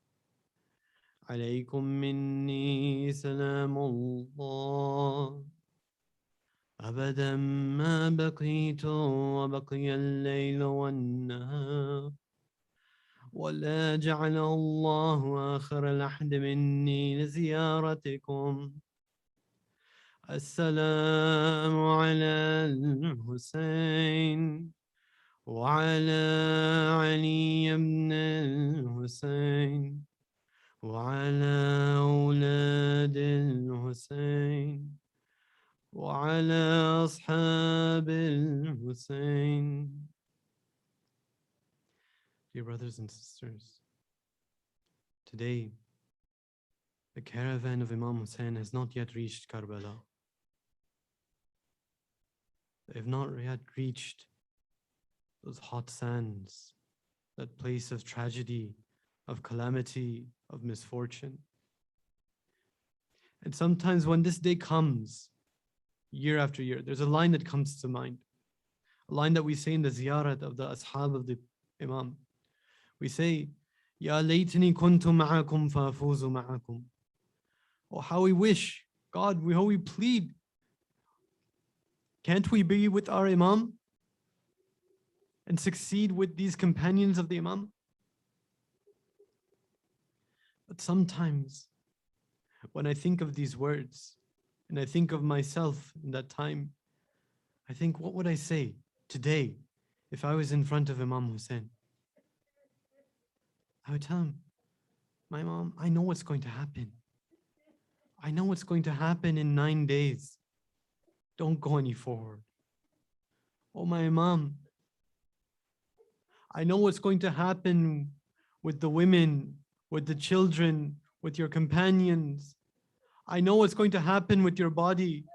عليكم مني سلام الله أبدا ما بقيت وبقي الليل والنهار ولا جعل الله آخر العهد مني لزيارتكم السلام على الحسين وعلى علي بن الحسين وعلى أولاد الحسين وعلى أصحاب الحسين. Dear brothers and sisters, today the caravan of Imam Hussein has not yet reached Karbala. They have not yet reached those hot sands, that place of tragedy, of calamity, of misfortune. And sometimes when this day comes, year after year, there's a line that comes to mind, a line that we say in the ziyarat of the ashab of the Imam. We say, Ya laytani kuntu ma'akum fafuzu ma'akum. Oh, how we wish, God, how we plead Can't we be with our Imam and succeed with these companions of the Imam? But sometimes when I think of these words and I think of myself in that time, I think, what would I say today if I was in front of Imam Hussein? I would tell him, my Imam, I know what's going to happen. I know what's going to happen in 9 days. Don't go any forward. Oh, my Imam, I know what's going to happen with the women, with the children, with your companions. I know what's going to happen with your body.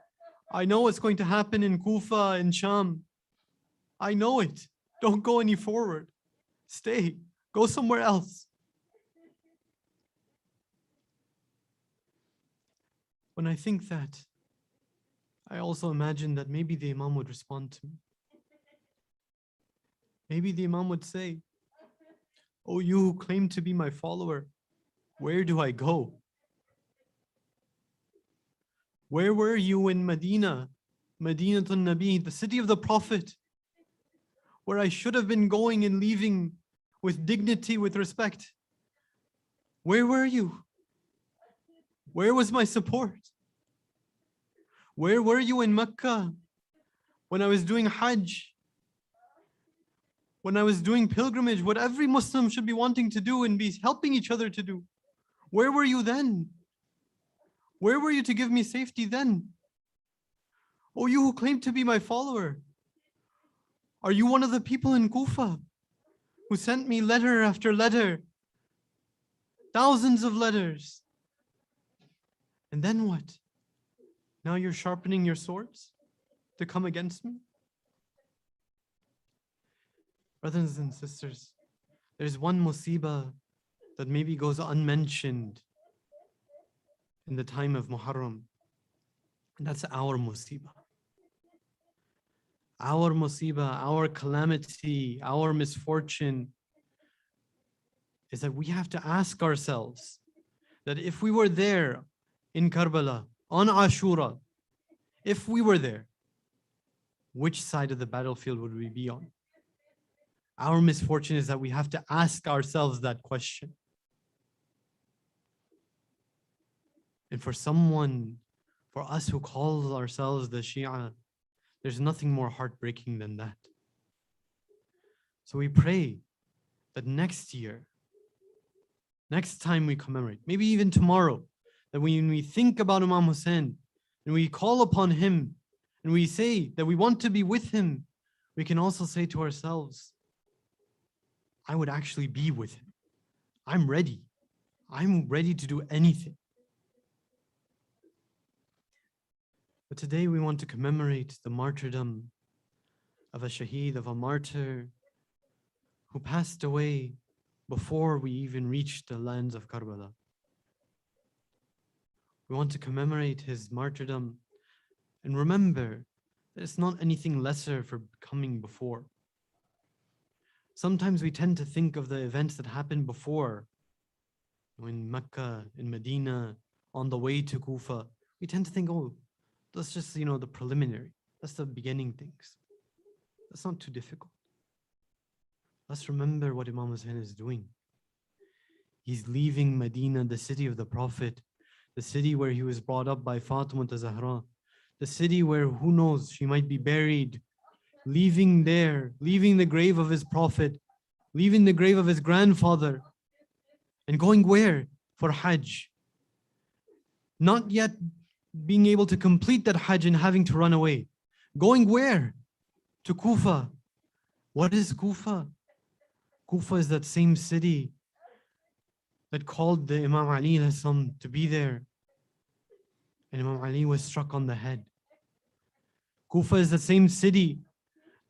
I know what's going to happen in Kufa and Sham. I know it. Don't go any forward. Stay. Go somewhere else. When I think that, I also imagine that maybe the Imam would respond to me. Maybe the Imam would say, oh, you who claim to be my follower, where do I go? Where were you in Medina, Madinatul Nabi, the city of the Prophet, where I should have been going and leaving with dignity, with respect? Where were you? Where was my support? Where were you in Mecca when I was doing Hajj? When I was doing pilgrimage, what every Muslim should be wanting to do and be helping each other to do? Where were you then? Where were you to give me safety then? Oh, you who claim to be my follower, are you one of the people in Kufa who sent me letter after letter, thousands of letters? And then what? Now you're sharpening your swords to come against me? Brothers and sisters, there's one musibah that maybe goes unmentioned in the time of Muharram, and that's our musibah. Our musibah, our calamity, our misfortune is that we have to ask ourselves that if we were there in Karbala, on Ashura, if we were there, which side of the battlefield would we be on? Our misfortune is that we have to ask ourselves that question. And for us who call ourselves the Shia, there's nothing more heartbreaking than that. So we pray that next year, next time we commemorate, maybe even tomorrow, that when we think about Imam Hussein and we call upon him and we say that we want to be with him, we can also say to ourselves, I would actually be with him. I'm ready. I'm ready to do anything. But today we want to commemorate the martyrdom of a shaheed, of a martyr who passed away before we even reached the lands of Karbala. We want to commemorate his martyrdom and remember that it's not anything lesser for coming before. Sometimes we tend to think of the events that happened before, in Mecca, in Medina, on the way to Kufa. We tend to think, oh, that's just, the preliminary. That's the beginning things. That's not too difficult. Let's remember what Imam Hussein is doing. He's leaving Medina, the city of the Prophet, the city where he was brought up by Fatima Zahra, the city where, who knows, she might be buried, leaving there, leaving the grave of his Prophet, leaving the grave of his grandfather, and going where? For Hajj. Not yet being able to complete that Hajj and having to run away. Going where? To Kufa. What is Kufa? Kufa is that same city that called the Imam Ali to be there. And Imam Ali was struck on the head. Kufa is the same city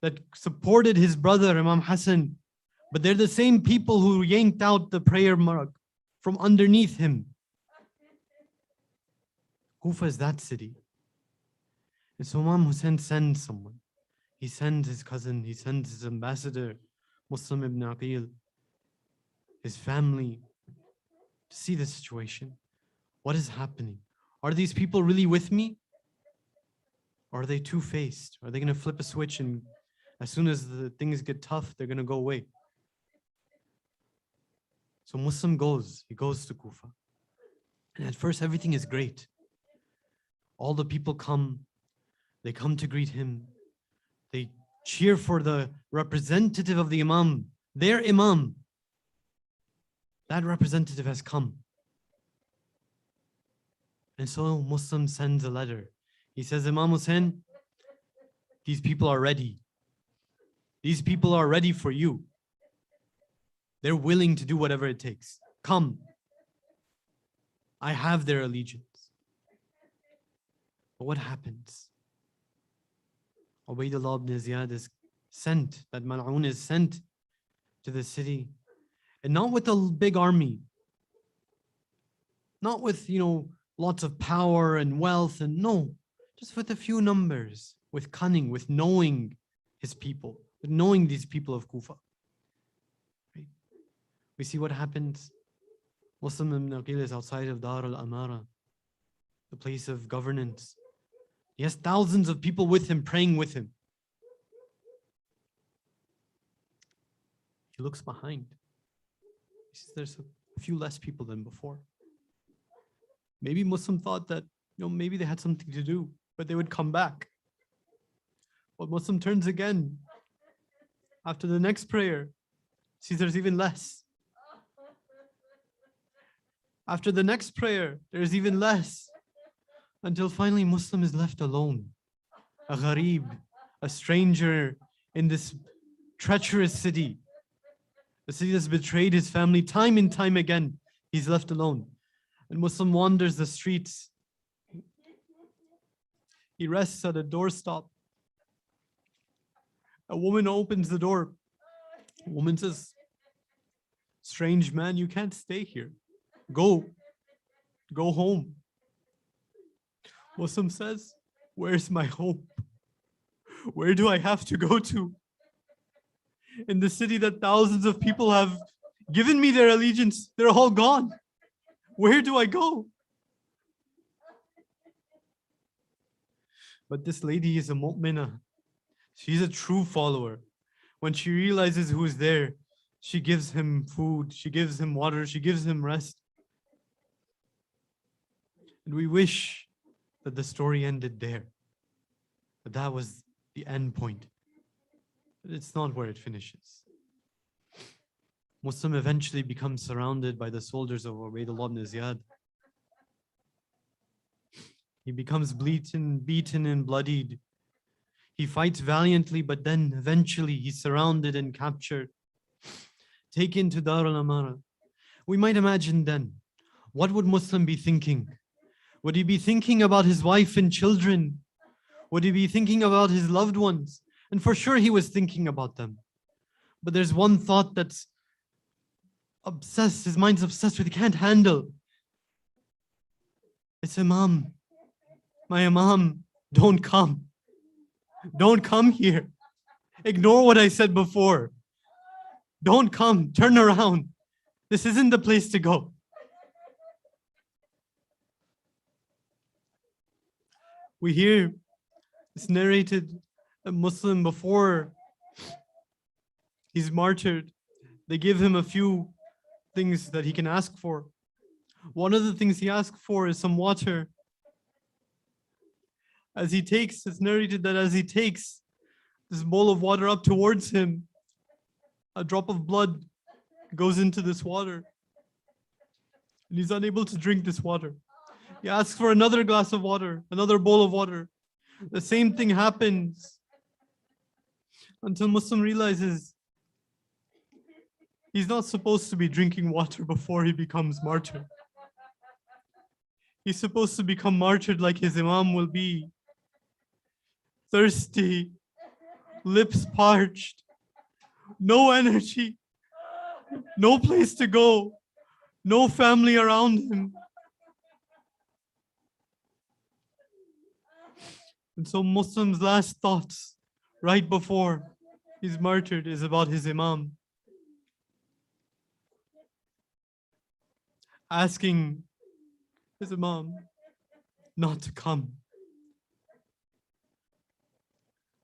that supported his brother Imam Hassan, but they're the same people who yanked out the prayer mug from underneath him. Kufa is that city. And so Imam Hussein sends someone. He sends his cousin, he sends his ambassador, Muslim ibn Aqil, his family, to see the situation. What is happening? Are these people really with me? Or are they two-faced? Are they going to flip a switch and as soon as the things get tough, they're going to go away? So Muslim he goes to Kufa. And at first, everything is great. All the people come, they come to greet him. They cheer for the representative of the Imam, their Imam. That representative has come. And so Muslim sends a letter. He says, Imam Hussein, these people are ready. These people are ready for you. They're willing to do whatever it takes. Come. I have their allegiance. But what happens? Ubaydullah ibn Ziyad is sent, that Mal'un is sent to the city. And not with a big army. Not with, lots of power and wealth, and no. Just with a few numbers, with cunning, with knowing his people, with knowing these people of Kufa. Right? We see what happens. Muslim ibn Aqil is outside of Dar al-Amara, the place of governance. He has thousands of people with him, praying with him. He looks behind. He says there's a few less people than before. Maybe Muslim thought that, maybe they had something to do, but they would come back. But Muslim turns again. After the next prayer, sees there's even less. After the next prayer, there's even less. Until finally Muslim is left alone. A gharib, a stranger in this treacherous city. A city that's betrayed his family time and time again. He's left alone. And Muslim wanders the streets. He rests at a doorstop. A woman opens the door. A woman says, strange man, you can't stay here. Go home. Muslim says, where's my home? Where do I have to go to? In the city that thousands of people have given me their allegiance, they're all gone. Where do I go? But this lady is a mu'minah. She's a true follower. When she realizes who is there, she gives him food, she gives him water, she gives him rest. And we wish that the story ended there. But that was the end point. But it's not where it finishes. Muslim eventually becomes surrounded by the soldiers of Ubaydullah ibn Ziyad. He becomes beaten and bloodied. He fights valiantly, but then eventually he's surrounded and captured, taken to Dar al-Amara. We might imagine then, what would Muslim be thinking? Would he be thinking about his wife and children? Would he be thinking about his loved ones? And for sure he was thinking about them. But there's one thought that's obsessed, his mind's obsessed with, he can't handle. It's Imam. My Imam, don't come. Don't come here. Ignore what I said before. Don't come, turn around. This isn't the place to go. We hear it's narrated a Muslim before he's martyred. They give him a few things that he can ask for. One of the things he asked for is some water. As he takes, it's narrated that as he takes this bowl of water up towards him, a drop of blood goes into this water. And he's unable to drink this water. He asks for another glass of water, another bowl of water. The same thing happens until Muslim realizes he's not supposed to be drinking water before he becomes martyred. He's supposed to become martyred like his Imam will be. Thirsty, lips parched, no energy, no place to go, no family around him. And so Muslim's last thoughts right before he's martyred is about his Imam. Asking his Imam not to come.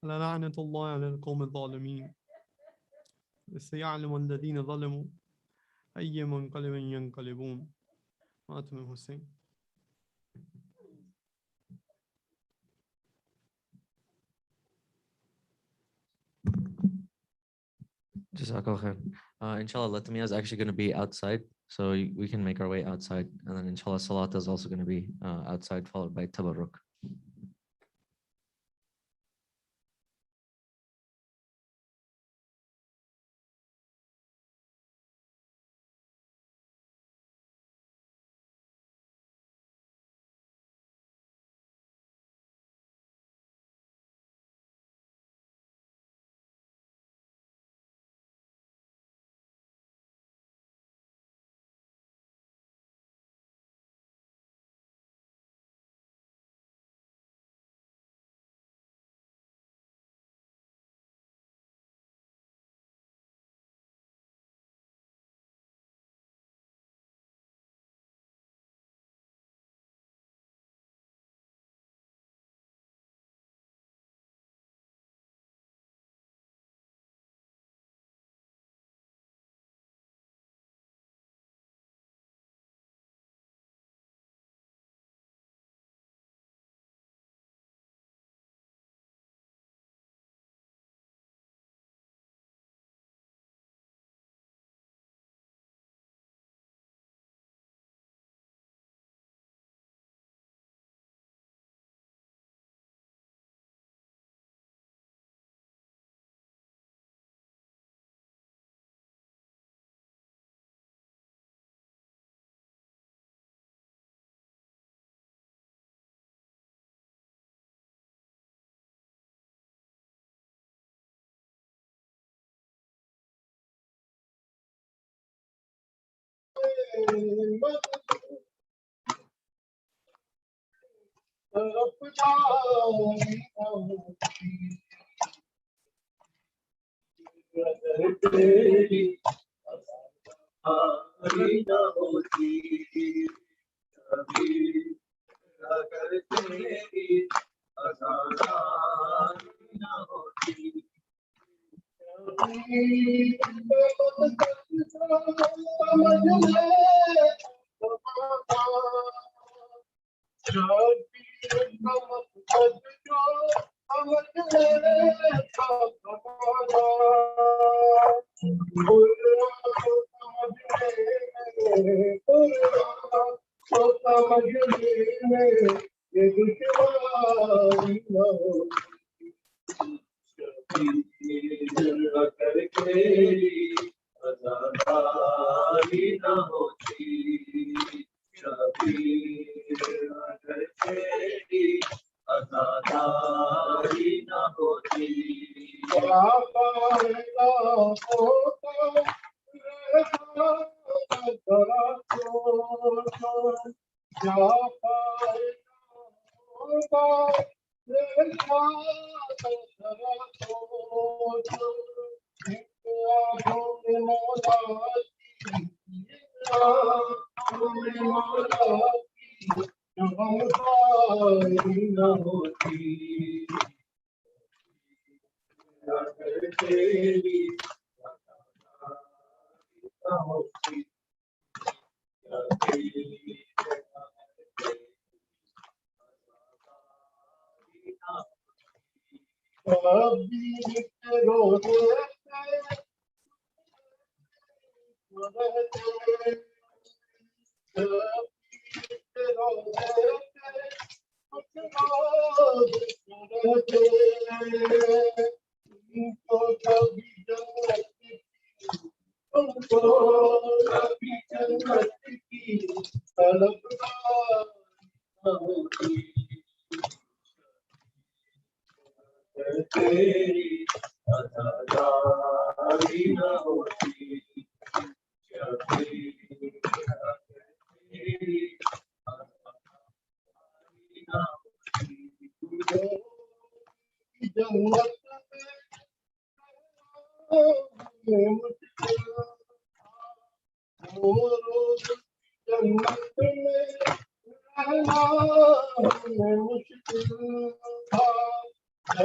لعنة الله على القوم الظالمين. سيعلم الذين ظلموا أي منقلب ينقلبون. ماتم حسين. Jazakallah khair. Inshallah, Latamia is actually going to be outside, so we can make our way outside. And then inshallah, Salat is also going to be outside, followed by Tabarruk.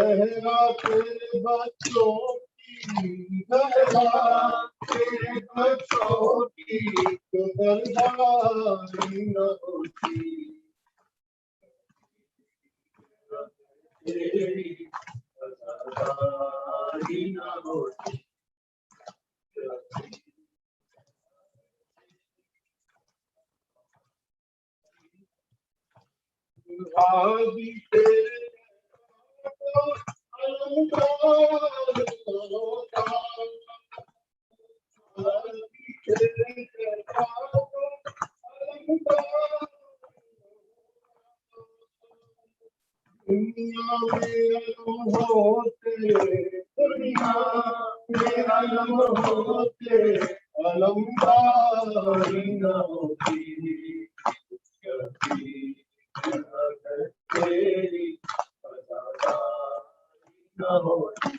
Zahra तेरे बच्चों की जहरा तेरे बच्चों की तो बर्बादी न होती तेरी बर्बादी न होती आदि तेरे अलंकार होता आदि तेरे अलंकार दुनिया में अलम होते दुनिया में अलम होते अलंकार न होती तेरी न होती